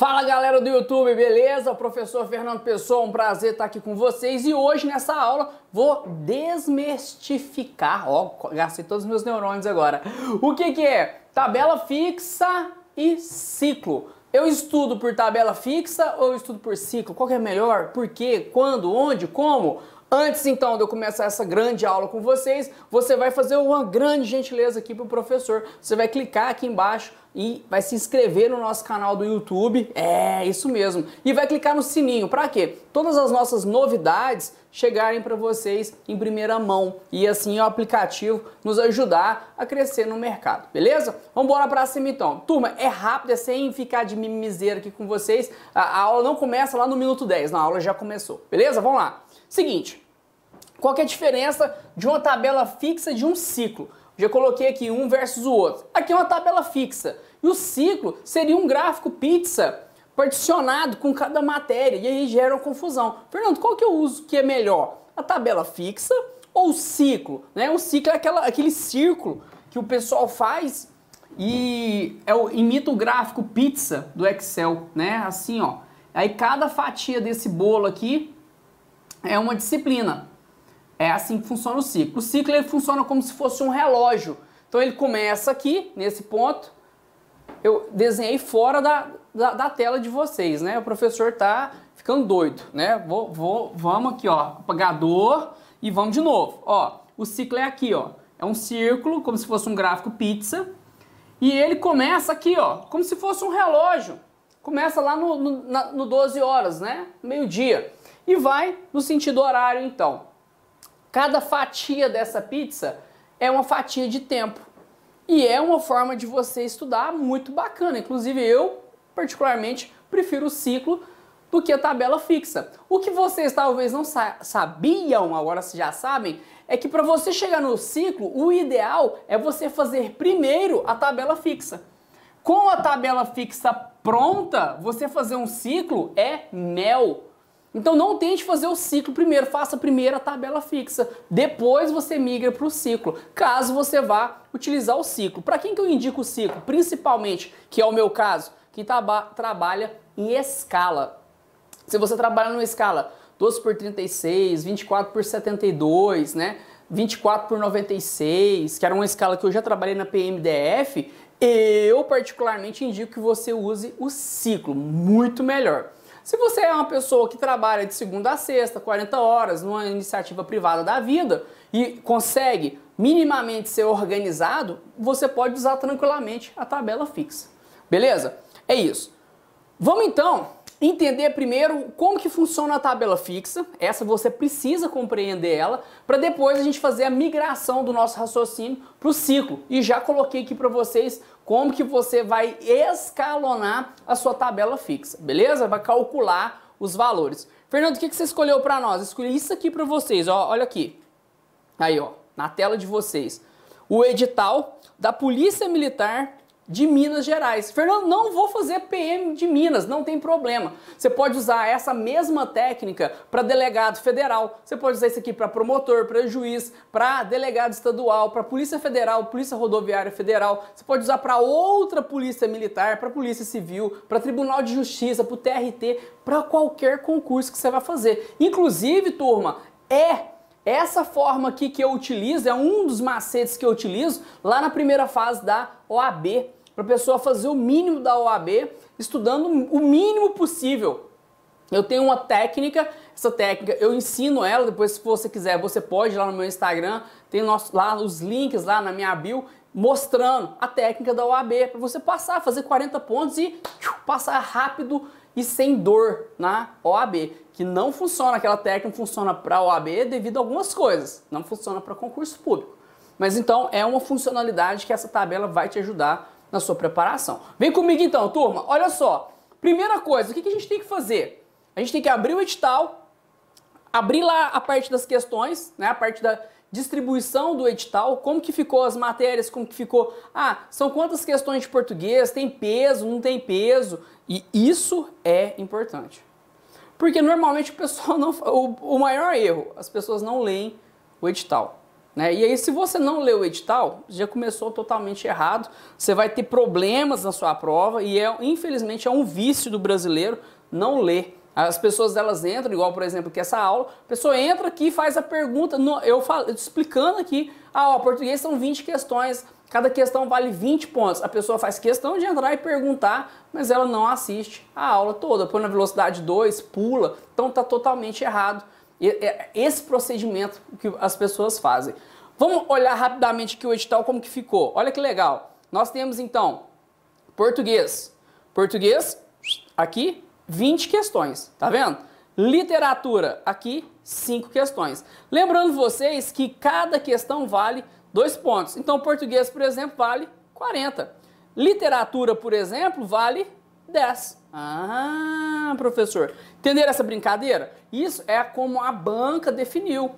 Fala galera do YouTube, beleza? Professor Fernando Pessoa, um prazer estar aqui com vocês e hoje nessa aula vou desmistificar, gastei todos os meus neurônios agora. O que é? Tabela fixa e ciclo. Eu estudo por tabela fixa ou eu estudo por ciclo? Qual que é melhor? Por quê? Quando? Onde? Como? Antes então de eu começar essa grande aula com vocês, você vai fazer uma grande gentileza aqui para o professor. Você vai clicar aqui embaixo e vai se inscrever no nosso canal do YouTube. É, isso mesmo. E vai clicar no sininho. Para quê? Todas as nossas novidades chegarem para vocês em primeira mão. E assim o aplicativo nos ajudar a crescer no mercado. Beleza? Vamos embora para cima então. Turma, é rápido, é sem ficar de mimizeira aqui com vocês. A aula não começa lá no minuto 10. Não, a aula já começou. Beleza? Vamos lá. Seguinte. Qual que é a diferença de uma tabela fixa e de um ciclo? Já coloquei aqui um versus o outro. Aqui é uma tabela fixa. E o ciclo seria um gráfico pizza particionado com cada matéria. E aí gera uma confusão. Fernando, qual que eu uso que é melhor? A tabela fixa ou o ciclo? Né? O ciclo é aquele círculo que o pessoal faz e imita o gráfico pizza do Excel. Né? Assim, ó. Aí cada fatia desse bolo aqui é uma disciplina. É assim que funciona o ciclo. O ciclo ele funciona como se fosse um relógio. Então ele começa aqui, nesse ponto. Eu desenhei fora da tela de vocês, né? O professor tá ficando doido, né? Vamos aqui, ó, apagador e vamos de novo. Ó, o ciclo é aqui, ó. É um círculo, como se fosse um gráfico pizza. E ele começa aqui, ó, como se fosse um relógio. Começa lá no 12 horas, né? Meio-dia. E vai no sentido horário, então. Cada fatia dessa pizza é uma fatia de tempo. E é uma forma de você estudar muito bacana. Inclusive eu, particularmente, prefiro o ciclo do que a tabela fixa. O que vocês talvez não sabiam, agora já sabem, é que para você chegar no ciclo, o ideal é você fazer primeiro a tabela fixa. Com a tabela fixa pronta, você fazer um ciclo é mel. Então não tente fazer o ciclo primeiro, faça primeiro a tabela fixa, depois você migra para o ciclo, caso você vá utilizar o ciclo. Para quem que eu indico o ciclo? Principalmente, que é o meu caso, quem trabalha em escala. Se você trabalha numa escala 12 por 36, 24 por 72, né? 24 por 96, que era uma escala que eu já trabalhei na PMDF, eu particularmente indico que você use o ciclo, muito melhor. Se você é uma pessoa que trabalha de segunda a sexta, 40 horas, numa iniciativa privada da vida e consegue minimamente ser organizado, você pode usar tranquilamente a tabela fixa. Beleza? É isso. Vamos então entender primeiro como que funciona a tabela fixa. Essa você precisa compreender ela, para depois a gente fazer a migração do nosso raciocínio para o ciclo. E já coloquei aqui para vocês como que você vai escalonar a sua tabela fixa, beleza? Vai calcular os valores. Fernando, o que você escolheu para nós? Eu escolhi isso aqui para vocês, ó, olha aqui. Aí, ó, na tela de vocês. O edital da Polícia Militar de Minas Gerais. Fernando, não vou fazer PM de Minas, não tem problema. Você pode usar essa mesma técnica para delegado federal, você pode usar isso aqui para promotor, para juiz, para delegado estadual, para Polícia Federal, Polícia Rodoviária Federal, você pode usar para outra polícia militar, para Polícia Civil, para Tribunal de Justiça, para o TRT, para qualquer concurso que você vai fazer. Inclusive, turma, essa forma aqui que eu utilizo, é um dos macetes que eu utilizo lá na primeira fase da OAB, para a pessoa fazer o mínimo da OAB, estudando o mínimo possível. Eu tenho uma técnica, essa técnica eu ensino ela, depois se você quiser você pode ir lá no meu Instagram, tem lá os links lá na minha bio, mostrando a técnica da OAB, para você passar, fazer 40 pontos e passar rápido e sem dor na OAB, que não funciona, aquela técnica funciona para a OAB devido a algumas coisas, não funciona para concurso público. Mas então é uma funcionalidade que essa tabela vai te ajudar na sua preparação. Vem comigo então, turma, olha só. Primeira coisa, o que a gente tem que fazer? A gente tem que abrir o edital, abrir lá a parte das questões, né, a parte da distribuição do edital, como que ficou as matérias, como que ficou, são quantas questões de português, tem peso, não tem peso, e isso é importante. Porque normalmente o pessoal não, o maior erro, as pessoas não leem o edital. né? E aí, se você não leu o edital, já começou totalmente errado. Você vai ter problemas na sua prova e, infelizmente, é um vício do brasileiro não ler. As pessoas, elas entram, igual, por exemplo, que essa aula, a pessoa entra aqui e faz a pergunta, eu explicando aqui, português são 20 questões, cada questão vale 20 pontos. A pessoa faz questão de entrar e perguntar, mas ela não assiste a aula toda, põe na velocidade 2, pula, então tá totalmente errado esse procedimento que as pessoas fazem. Vamos olhar rapidamente aqui o edital, como que ficou. Olha que legal. Nós temos, então, português. Português, aqui, 20 questões, tá vendo? Literatura, aqui, 5 questões. Lembrando vocês que cada questão vale 2 pontos. Então, português, por exemplo, vale 40. Literatura, por exemplo, vale 10. Ah, professor, entenderam essa brincadeira? Isso é como a banca definiu.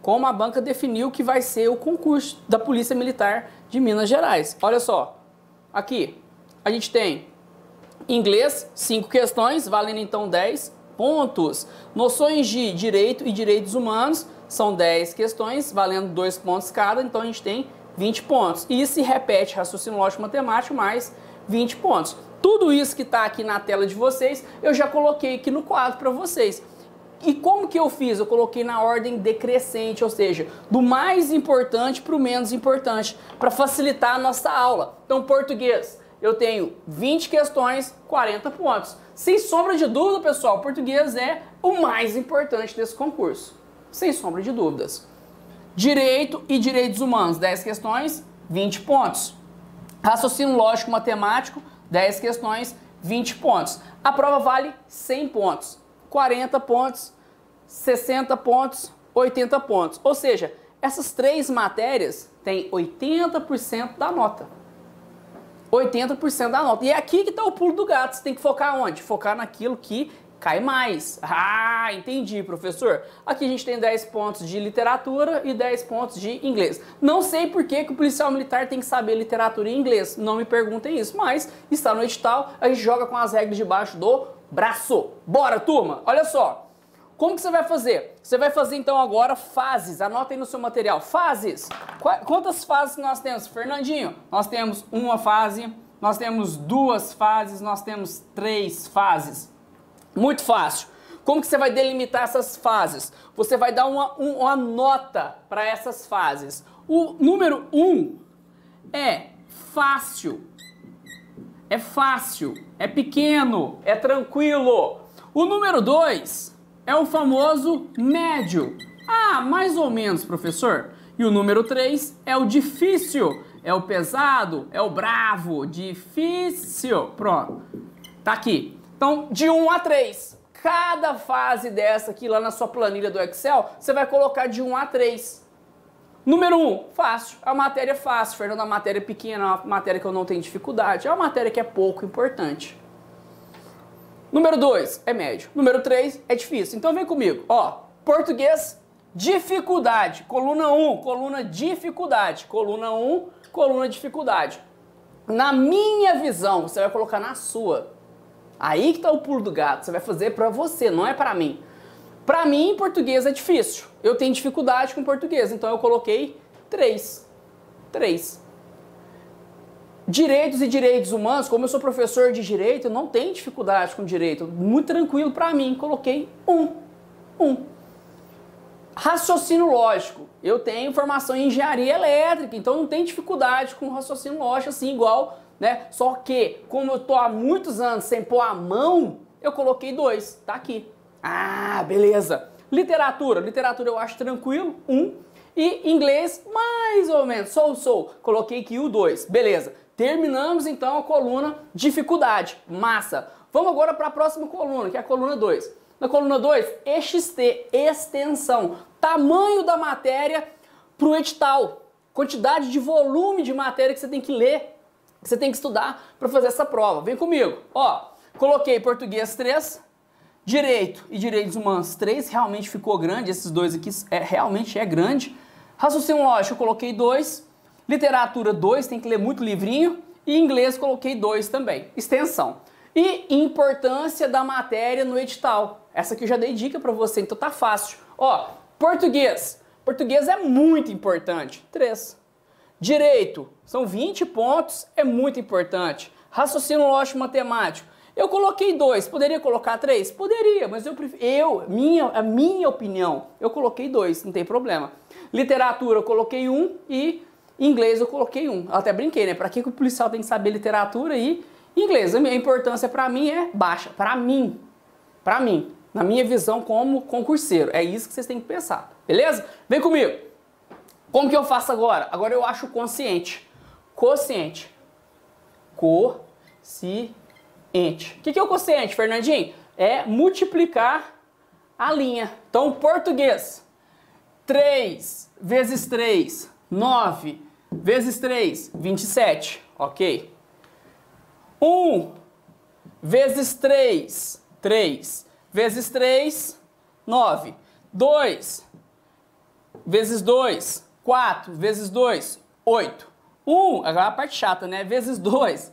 Como a banca definiu que vai ser o concurso da Polícia Militar de Minas Gerais. Olha só, aqui a gente tem inglês, 5 questões, valendo então 10 pontos. Noções de direito e direitos humanos, são 10 questões, valendo 2 pontos cada, então a gente tem 20 pontos. E se repete raciocínio lógico matemático, mais 20 pontos. Tudo isso que está aqui na tela de vocês, eu já coloquei aqui no quadro para vocês. E como que eu fiz? Eu coloquei na ordem decrescente, ou seja, do mais importante para o menos importante, para facilitar a nossa aula. Então, português, eu tenho 20 questões, 40 pontos. Sem sombra de dúvida, pessoal, português é o mais importante desse concurso. Sem sombra de dúvidas. Direito e direitos humanos, 10 questões, 20 pontos. Raciocínio lógico matemático, 10 questões, 20 pontos. A prova vale 100 pontos. 40 pontos, 60 pontos, 80 pontos. Ou seja, essas 3 matérias têm 80% da nota. 80% da nota. E é aqui que está o pulo do gato. Você tem que focar onde? Focar naquilo que cai mais. Ah, entendi, professor. Aqui a gente tem 10 pontos de literatura e 10 pontos de inglês. Não sei por que o policial militar tem que saber literatura e inglês. Não me perguntem isso, mas está no edital. A gente joga com as regras debaixo do braço. Bora, turma! Olha só. Como que você vai fazer? Você vai fazer então agora fases. Anota aí no seu material. Fases. Quantas fases nós temos, Fernandinho? Nós temos uma fase, nós temos 2 fases, nós temos 3 fases. Muito fácil. Como que você vai delimitar essas fases? Você vai dar uma nota para essas fases. O número 1 é fácil. É fácil, é pequeno, é tranquilo. O número 2 é o famoso médio. Ah, mais ou menos, professor. E o número 3 é o difícil, é o pesado, é o bravo, difícil. Pronto, tá aqui. Então, de 1 a 3. Cada fase dessa aqui, lá na sua planilha do Excel, você vai colocar de 1 a 3. Número 1, fácil. A matéria é fácil, Fernando, a matéria é pequena, é uma matéria que eu não tenho dificuldade, é uma matéria que é pouco importante. Número 2 é médio. Número 3 é difícil. Então vem comigo. Ó, português, dificuldade. Coluna 1, coluna dificuldade. Coluna 1, coluna dificuldade. Na minha visão, você vai colocar na sua. Aí que tá o pulo do gato. Você vai fazer pra você, não é pra mim. Pra mim, português é difícil. Eu tenho dificuldade com português, então eu coloquei 3. 3. Direitos e direitos humanos, como eu sou professor de direito, eu não tenho dificuldade com direito. Muito tranquilo pra mim, coloquei 1. Raciocínio lógico. Eu tenho formação em engenharia elétrica, então não tenho dificuldade com raciocínio lógico assim, igual, né? Só que, como eu tô há muitos anos sem pôr a mão, eu coloquei 2. Tá aqui. Ah, beleza. Literatura. Literatura eu acho tranquilo, 1. E inglês, mais ou menos, sou. Coloquei aqui o 2. Beleza. Terminamos então a coluna dificuldade. Massa. Vamos agora para a próxima coluna, que é a coluna 2. Na coluna 2, EXT, extensão. Tamanho da matéria para o edital. Quantidade de volume de matéria que você tem que ler, que você tem que estudar para fazer essa prova. Vem comigo. Ó, coloquei português 3. Direito e direitos humanos 3, realmente ficou grande, esses 2 aqui realmente é grande. Raciocínio lógico eu coloquei 2, literatura 2, tem que ler muito livrinho, e inglês coloquei 2 também, extensão. E importância da matéria no edital, essa aqui eu já dei dica para você, então tá fácil. Ó, português Português é muito importante. 3. Direito, são 20 pontos, é muito importante. Raciocínio lógico matemático, eu coloquei 2, poderia colocar 3? Poderia, mas a minha opinião, eu coloquei 2, não tem problema. Literatura eu coloquei 1 e inglês eu coloquei 1. Eu até brinquei, né? Pra que o policial tem que saber literatura e inglês? A minha importância pra mim é baixa, pra mim, na minha visão como concurseiro. É isso que vocês têm que pensar, beleza? Vem comigo. Como que eu faço agora? Agora eu acho o quociente. Quociente. Quociente. O que é o quociente, Fernandinho? É multiplicar a linha. Então, português. 3 vezes 3, 9 vezes 3, 27. Ok. 1 vezes 3, 3 vezes 3, 9. 2 vezes 2, 4 vezes 2, 8. 1, agora a parte chata, né? Vezes 2,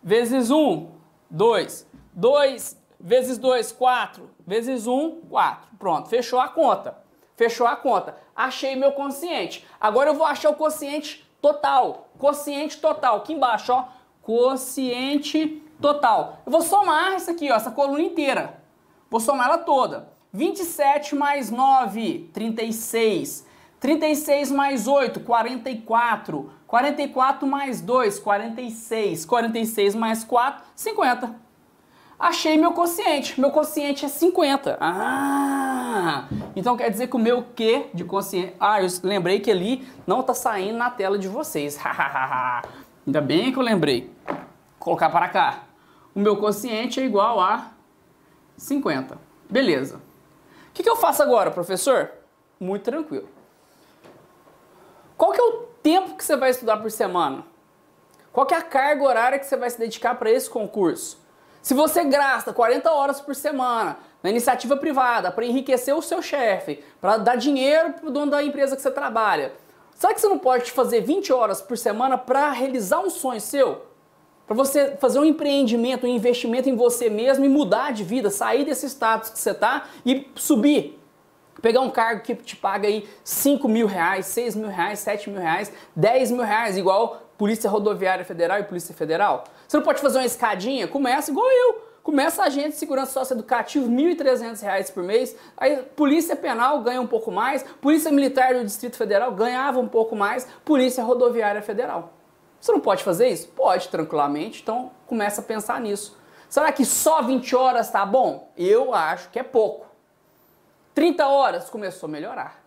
vezes 1, 2. 2 vezes 2, 4. Vezes 1, 4. Pronto, fechou a conta. Fechou a conta. Achei meu quociente. Agora eu vou achar o quociente total. Quociente total. Aqui embaixo, ó. Quociente total. Eu vou somar isso aqui, ó, essa coluna inteira. Vou somar ela toda. 27 mais 9, 36. 36 mais 8, 44. 44 mais 2, 46. 46 mais 4, 50. Achei meu quociente. Meu quociente é 50. Ah! Então quer dizer que o meu Q de quociente... Ah, eu lembrei que ali não está saindo na tela de vocês. Ainda bem que eu lembrei. Vou colocar para cá. O meu quociente é igual a 50. Beleza. O que eu faço agora, professor? Muito tranquilo. Qual que é o tempo que você vai estudar por semana? Qual que é a carga horária que você vai se dedicar para esse concurso? Se você gasta 40 horas por semana na iniciativa privada para enriquecer o seu chefe, para dar dinheiro para o dono da empresa que você trabalha, será que você não pode fazer 20 horas por semana para realizar um sonho seu? Para você fazer um empreendimento, um investimento em você mesmo e mudar de vida, sair desse status que você está e subir. Pegar um cargo que te paga aí 5 mil reais, 6 mil reais, 7 mil reais, 10 mil reais, igual Polícia Rodoviária Federal e Polícia Federal. Você não pode fazer uma escadinha? Começa igual eu. Começa agente de segurança socioeducativa, R$ 1.300 por mês. Aí Polícia Penal ganha um pouco mais. Polícia Militar do Distrito Federal ganhava um pouco mais. Polícia Rodoviária Federal. Você não pode fazer isso? Pode, tranquilamente. Então começa a pensar nisso. Será que só 20 horas tá bom? Eu acho que é pouco. 30 horas começou a melhorar.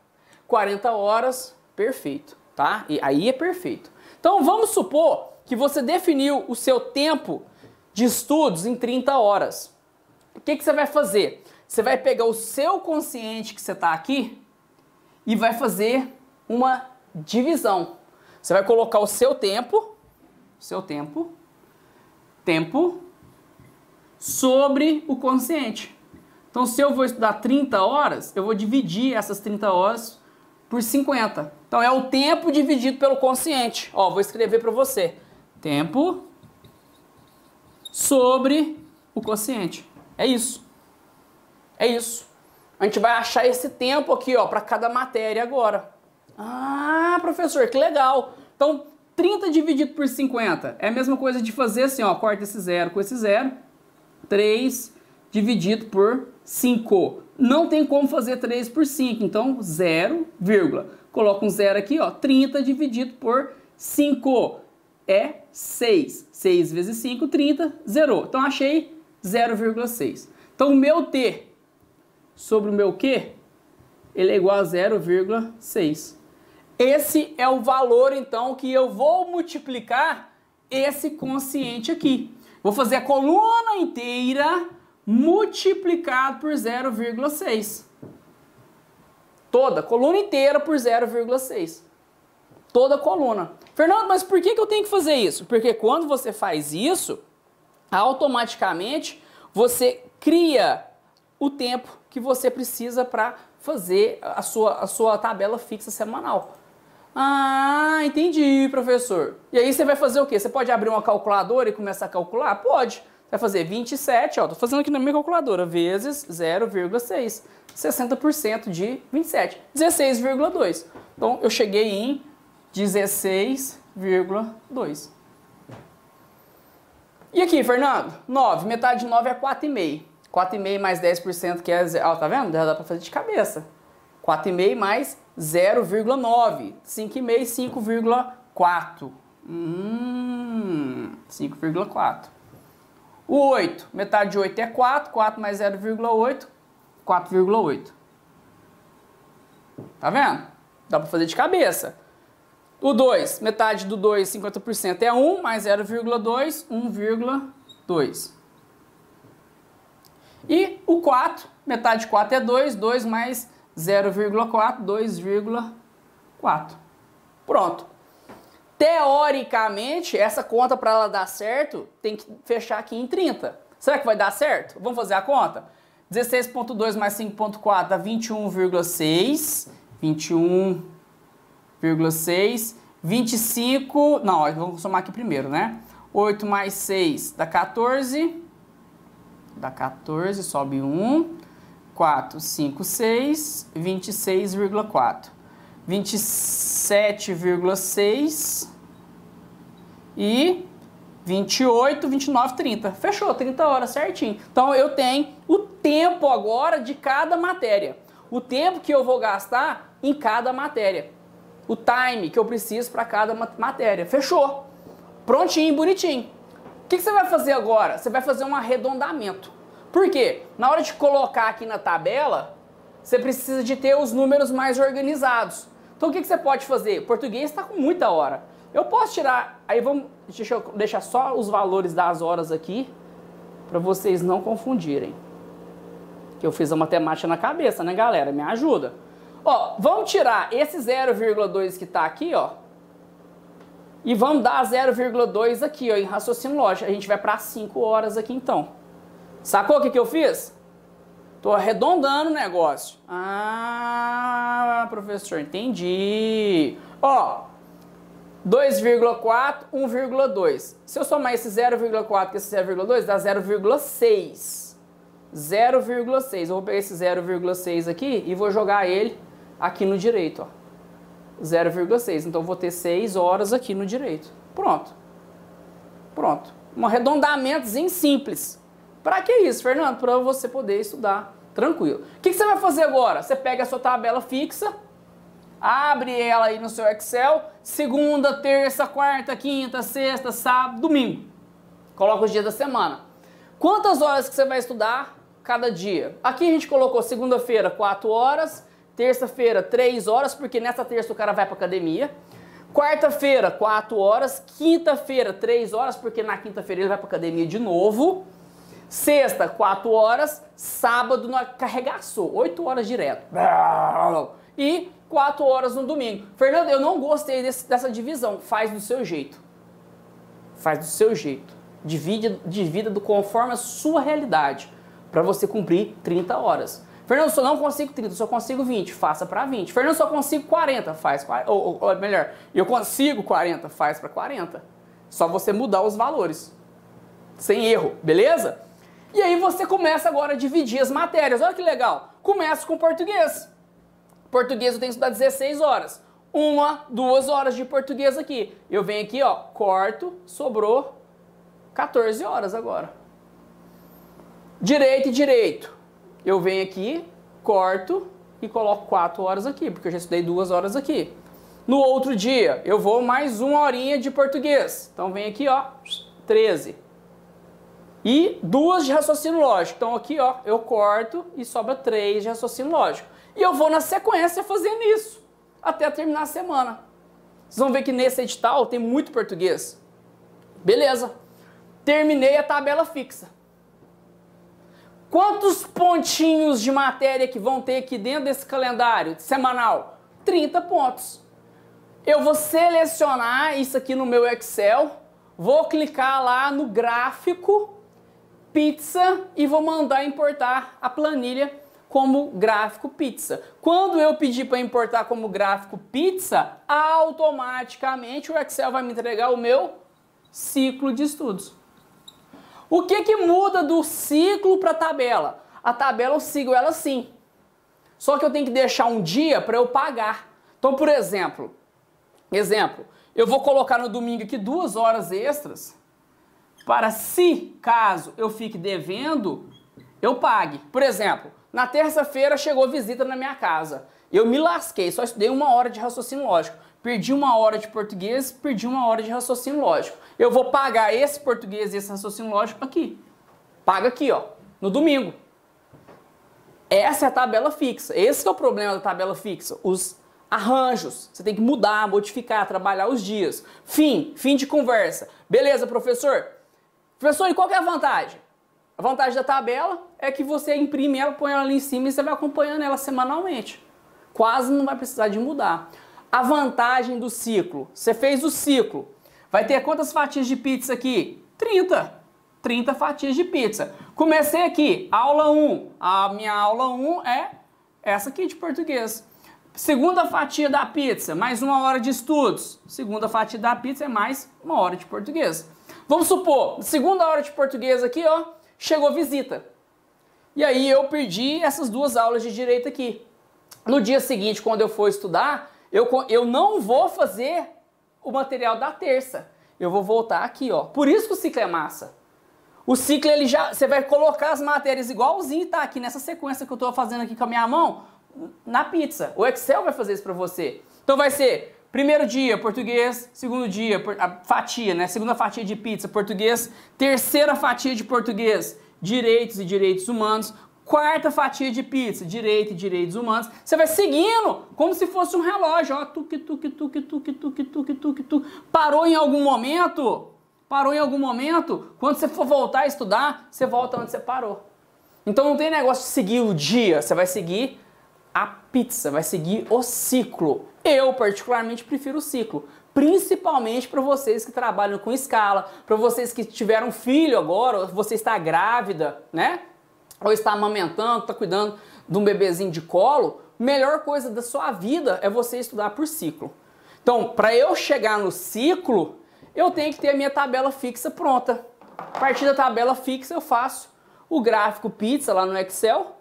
40 horas, perfeito, tá? E aí é perfeito. Então vamos supor que você definiu o seu tempo de estudos em 30 horas. O que você vai fazer? Você vai pegar o seu quociente que você está aqui e vai fazer uma divisão. Você vai colocar o seu tempo sobre o quociente. Então, se eu vou estudar 30 horas, eu vou dividir essas 30 horas por 50. Então, é o tempo dividido pelo quociente. Ó, vou escrever para você. Tempo sobre o quociente. É isso. É isso. A gente vai achar esse tempo aqui, ó, para cada matéria agora. Ah, professor, que legal. Então, 30 dividido por 50 é a mesma coisa de fazer assim, ó, corta esse zero com esse zero. 3 dividido por 5. Não tem como fazer 3 por 5, então 0, vírgula. Coloca um zero aqui, ó, 30 dividido por 5 é 6. 6 vezes 5, 30, zerou. Então achei 0,6. Então o meu T sobre o meu Q, ele é igual a 0,6. Esse é o valor, então, que eu vou multiplicar esse quociente aqui. Vou fazer a coluna inteira multiplicado por 0,6. Toda, coluna inteira por 0,6. Toda coluna. Fernando, mas por que eu tenho que fazer isso? Porque quando você faz isso, automaticamente você cria o tempo que você precisa para fazer a sua tabela fixa semanal. Ah, entendi, professor. E aí você vai fazer o quê? Você pode abrir uma calculadora e começar a calcular? Pode. vai fazer 27, ó, tô fazendo aqui na minha calculadora, vezes 0,6. 60% de 27, 16,2. Então, eu cheguei em 16,2. E aqui, Fernando? 9. Metade de 9 é 4,5. 4,5 mais 10% que é... Ó, tá vendo? Dá pra fazer de cabeça. 4,5 mais 0,9. 5,5, 5,4. 5,4. O 8. Metade de 8 é 4. 4 mais 0,8. 4,8. Tá vendo? Dá pra fazer de cabeça. O 2, metade do 2, 50% é 1, mais 0,2, 1,2. E o 4, metade de 4 é 2, 2 mais 0,4, 2,4. Pronto. Teoricamente, essa conta para ela dar certo, tem que fechar aqui em 30. Será que vai dar certo? Vamos fazer a conta? 16,2 mais 5,4 dá 21,6. 21,6. 25... Não, vamos somar aqui primeiro, né? 8 mais 6 dá 14. Dá 14, sobe 1. 4, 5, 6. 26,4. 27,6. E 28, 29, 30. Fechou, 30 horas certinho. Então eu tenho o tempo agora de cada matéria. O tempo que eu vou gastar em cada matéria. O time que eu preciso para cada matéria. Fechou. Prontinho, bonitinho. O que você vai fazer agora? Você vai fazer um arredondamento. Por quê? Na hora de colocar aqui na tabela, você precisa de ter os números mais organizados. Então o que você pode fazer? O português está com muita hora. Eu posso tirar... Aí deixa eu deixar só os valores das horas aqui, para vocês não confundirem. Que eu fiz a matemática na cabeça, né, galera? Me ajuda. Ó, vamos tirar esse 0,2 que está aqui, ó. E vamos dar 0,2 aqui, ó, em raciocínio lógico. A gente vai para 5 horas aqui, então. Sacou o que eu fiz? Tô arredondando o negócio. Ah, professor, entendi. Ó, 2,4, 1,2. Se eu somar esse 0,4 com esse 0,2, dá 0,6. 0,6. Eu vou pegar esse 0,6 aqui e vou jogar ele aqui no direito, ó. 0,6. Então, eu vou ter 6 horas aqui no direito. Pronto. Pronto. Um arredondamentozinho simples. Para que isso, Fernando? Para você poder estudar tranquilo. O que você vai fazer agora? Você pega a sua tabela fixa, abre ela aí no seu Excel, segunda, terça, quarta, quinta, sexta, sábado, domingo. Coloca os dias da semana. Quantas horas que você vai estudar cada dia? Aqui a gente colocou segunda-feira 4 horas, terça-feira 3 horas, porque nessa terça o cara vai para academia. Quarta-feira 4 horas, quinta-feira 3 horas, porque na quinta-feira ele vai para academia de novo. Sexta 4 horas, sábado no carregaçou, 8 horas direto. E 4 horas no domingo. Fernando, eu não gostei dessa divisão. Faz do seu jeito. Faz do seu jeito. Divida conforme a sua realidade. Para você cumprir 30 horas. Fernando, eu só não consigo 30, eu só consigo 20. Faça para 20. Fernando, eu só consigo 40. Faz 40. Ou melhor, eu consigo 40. Faz para 40. Só você mudar os valores. Sem erro, beleza? E aí você começa agora a dividir as matérias. Olha que legal. Começa com português. Português eu tenho que estudar 16 horas. 1, 2 horas de português aqui. Eu venho aqui, ó, corto, sobrou 14 horas agora. Direito e direito. Eu venho aqui, corto e coloco 4 horas aqui, porque eu já estudei 2 horas aqui. No outro dia, eu vou mais 1 horinha de português. Então vem aqui, ó, 13. E 2 de raciocínio lógico. Então aqui, ó, eu corto e sobra 3 de raciocínio lógico. E eu vou na sequência fazendo isso, até terminar a semana. Vocês vão ver que nesse edital tem muito português. Beleza. Terminei a tabela fixa. Quantos pontinhos de matéria que vão ter aqui dentro desse calendário semanal? 30 pontos. Eu vou selecionar isso aqui no meu Excel, vou clicar lá no gráfico, pizza, e vou mandar importar a planilha como gráfico pizza. Quando eu pedir para importar como gráfico pizza, automaticamente o Excel vai me entregar o meu ciclo de estudos. O que que muda do ciclo para a tabela? A tabela eu sigo ela sim. Só que eu tenho que deixar um dia para eu pagar. Então, por exemplo, eu vou colocar no domingo aqui 2 horas extras para, se caso eu fique devendo, eu pague. Por exemplo, na terça-feira chegou visita na minha casa. Eu me lasquei, só estudei 1 hora de raciocínio lógico. Perdi 1 hora de português, perdi 1 hora de raciocínio lógico. Eu vou pagar esse português e esse raciocínio lógico aqui. Paga aqui, ó, no domingo. Essa é a tabela fixa. Esse é o problema da tabela fixa. Os arranjos. Você tem que mudar, modificar, trabalhar os dias. Fim de conversa. Beleza, professor? Professor, e qual que é a vantagem? A vantagem da tabela é que você imprime ela, põe ela ali em cima e você vai acompanhando ela semanalmente. Quase não vai precisar de mudar. A vantagem do ciclo. Você fez o ciclo. Vai ter quantas fatias de pizza aqui? 30 fatias de pizza. Comecei aqui, aula 1. A minha aula 1 é essa aqui de português. Segunda fatia da pizza, mais 1 hora de estudos. Segunda fatia da pizza é mais 1 hora de português. Vamos supor, segunda hora de português aqui, ó, chegou visita. E aí eu perdi essas 2 aulas de direito aqui. No dia seguinte, quando eu for estudar, eu não vou fazer o material da terça. Eu vou voltar aqui, ó. Por isso que o ciclo é massa. O ciclo, ele já, você vai colocar as matérias igualzinho, tá? Aqui nessa sequência que eu tô fazendo aqui com a minha mão, na pizza. O Excel vai fazer isso pra você. Então vai ser, primeiro dia, português, segundo dia, a fatia, né? Segunda fatia de pizza, português, terceira fatia de português, direitos e direitos humanos, quarta fatia de pizza, direito e direitos humanos. Você vai seguindo como se fosse um relógio, ó, tuque, tuque, tuque, tuque, tuque, tuque, tuque, tuque. Parou em algum momento? Quando você for voltar a estudar, você volta onde você parou. Então não tem negócio de seguir o dia, você vai seguir a pizza, vai seguir o ciclo. Eu particularmente prefiro o ciclo, principalmente para vocês que trabalham com escala, para vocês que tiveram filho agora, ou você está grávida, né? Ou está amamentando, está cuidando de um bebezinho de colo, melhor coisa da sua vida é você estudar por ciclo. Então, para eu chegar no ciclo, eu tenho que ter a minha tabela fixa pronta. A partir da tabela fixa eu faço o gráfico pizza lá no Excel,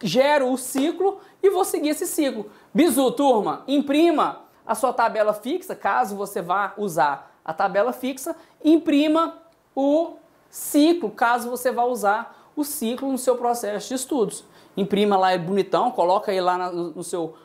gero o ciclo e vou seguir esse ciclo. Bizu, turma, imprima a sua tabela fixa, caso você vá usar a tabela fixa, imprima o ciclo, caso você vá usar o ciclo no seu processo de estudos. Imprima lá, é bonitão, coloca aí lá no seu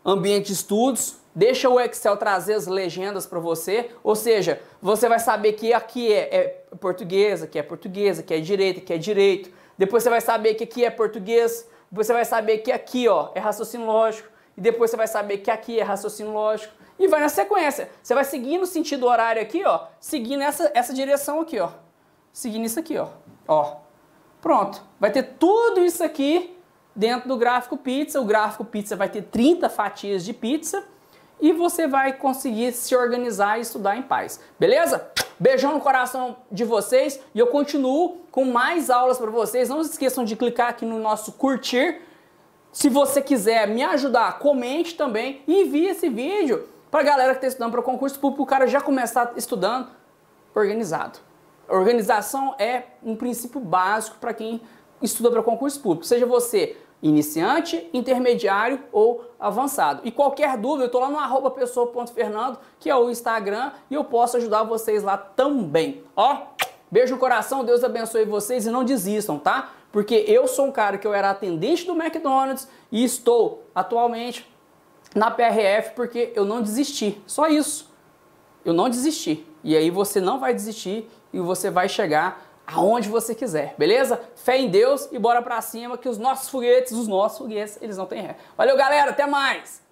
ambiente de estudos, deixa o Excel trazer as legendas para você, ou seja, você vai saber que aqui é português, aqui é direito, aqui é direito. Depois você vai saber que aqui é português, depois você vai saber que aqui, ó, é raciocínio lógico, e depois você vai saber que aqui é raciocínio lógico, e vai na sequência. Você vai seguindo o sentido horário aqui, ó, seguindo essa direção aqui, ó, seguindo isso aqui, ó. Pronto, vai ter tudo isso aqui dentro do gráfico pizza. O gráfico pizza vai ter 30 fatias de pizza e você vai conseguir se organizar e estudar em paz. Beleza? Beijão no coração de vocês e eu continuo com mais aulas para vocês. Não se esqueçam de clicar aqui no nosso curtir. Se você quiser me ajudar, comente também e envie esse vídeo para a galera que está estudando para o concurso público, o cara já começar estudando organizado. Organização é um princípio básico para quem estuda para concurso público, seja você iniciante, intermediário ou avançado. E qualquer dúvida, eu estou lá no @pessoa.fernando, que é o Instagram, e eu posso ajudar vocês lá também. Ó, beijo no coração, Deus abençoe vocês e não desistam, tá? Porque eu sou um cara que eu era atendente do McDonald's e estou atualmente na PRF porque eu não desisti. Só isso. Eu não desisti. E aí você não vai desistir e você vai chegar aonde você quiser, beleza? Fé em Deus e bora pra cima que os nossos foguetes, eles não têm ré. Valeu, galera, até mais!